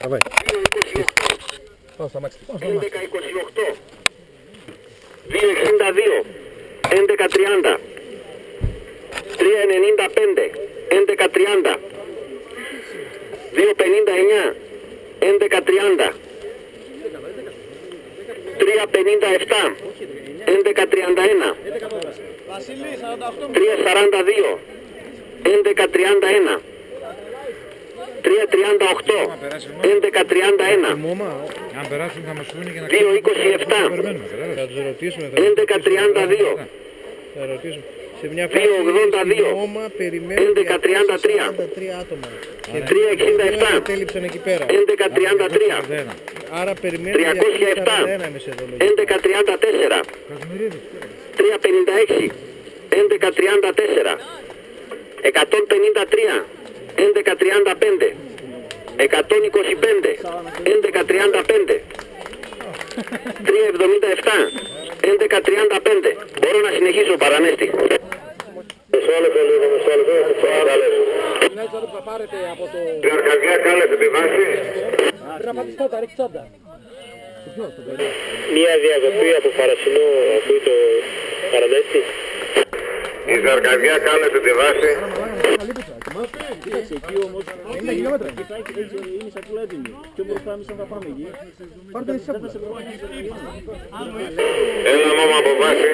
Давай. 2.28, 11.28, 2.62, 11.30, 3.95, 11.30, 2.59, 11.30, 3.57, 11.31, 3.42, 11.31, 3.38, 11.31, Αν περάσουν θα μας πούνε και να 2.27, Θα τους ρωτήσουμε. 11.32, Θα ρωτήσουμε. Σε μια φάση 2.82, Μόμα περιμένουν 11.33, 243 άτομα. Και 3.67, κατέληψαν εκεί πέρα. 11.33, Άρα περιμένουν 307, 241 εμείς εδώ. 11.34, 3.56, 11.34, 153, 11.35, 125, 11.35, 3.77, 11.35. Μπορώ να συνεχίσω, Παρανέστη. Η Αρκαδιά κάλεσε τη βάση. Μία διακοπή από Παρασινό ακούει το Παρανέστη. Η Ζαρκαδιά κάλεσε τη βάση. Κοίταξε, εκεί όμως είναι χιλιόμετρα. Είναι σακούλα έτοιμη. Και όμως θα πάμε εκεί. Πάρτε εσύ σακούλα. Έλα μόμα από βάση.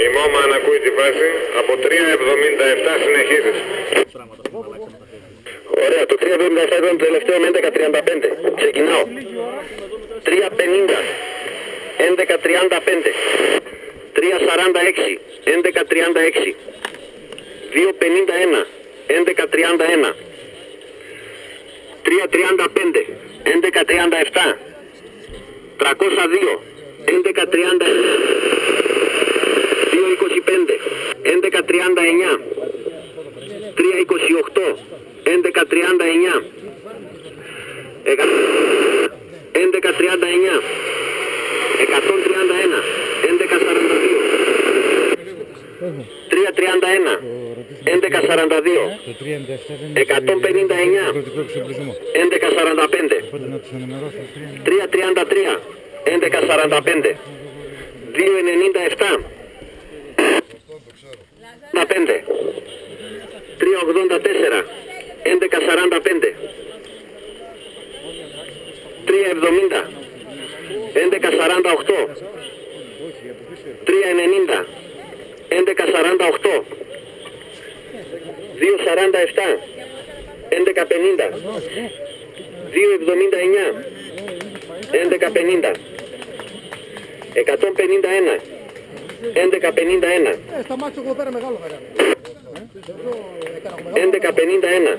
Η μόμα ανακούει τη βάση. Από 3.77 συνεχίζεις. Ωραία, το 3.77 ήταν το τελευταίο με 11.35. Ξεκινάω. 3.50, 11.35, 3.46, 11.36, 2.51, 11.31, 3.35, 11.37, 302, 11.30, 2.25, 11.39, 3.28, 11.39, 11.39, 131, 11.42, 3.31, 11.42, 159, 11.45, 3.33, 11.45, 2.97, 5, 3.84, 11.45, 3.70, 11.48, 3.90, 11.48, 2.47, 11.50, 2.79, 11.50, 151, 11.51, Σταμάτησε εγώ πέρα μεγάλο θα κάνει. 11.51,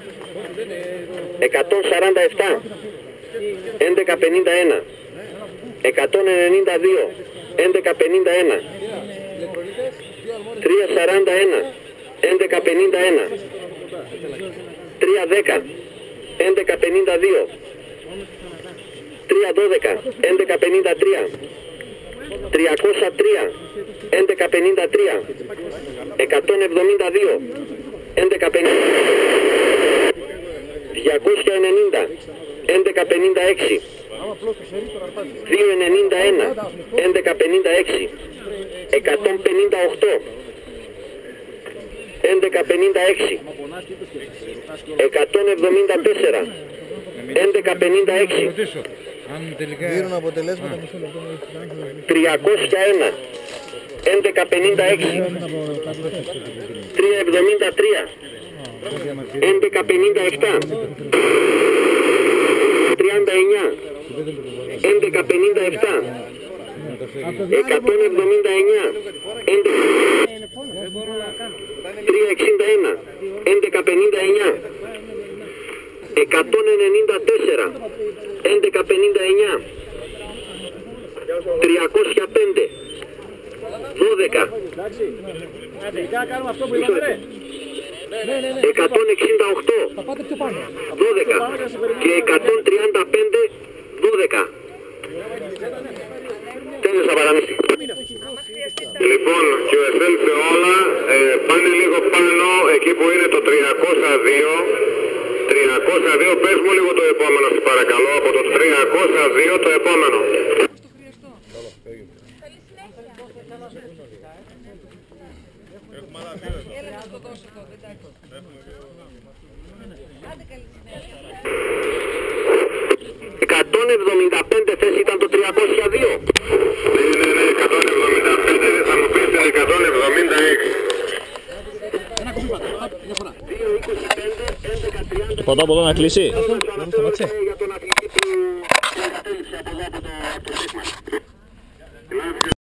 147, 11.51, 192, 11.51, 3.41, 11.51, 3.10, 11.52, 3.12, 11.53, 303, 11.53, 172, 11.50, 290, 11.56, 291, 11.56, 158, 11.56, 174, 11.56, Δίνουν αποτελέσματα μισό λεπτό. 301, 11.56, 3.73, 11.57, 39, 11.57, 179, 361, 11.59, 194, 11.59, 305, 12, 168, 12 και 135, 12. Τέλειωσα, Παρανέστη. Λοιπόν, και ο Εσέλ σε όλα πάνε λίγο πάνω εκεί που είναι το 302. 302, πες μου λίγο το επόμενο σπάσμα. παρακαλώ από το 302 το επόμενο. «175 θέση ήταν το 302». Ναι, 175, θα μου πείτε 176. Πατώ από εδώ να κλείσει. Σταμάτησε.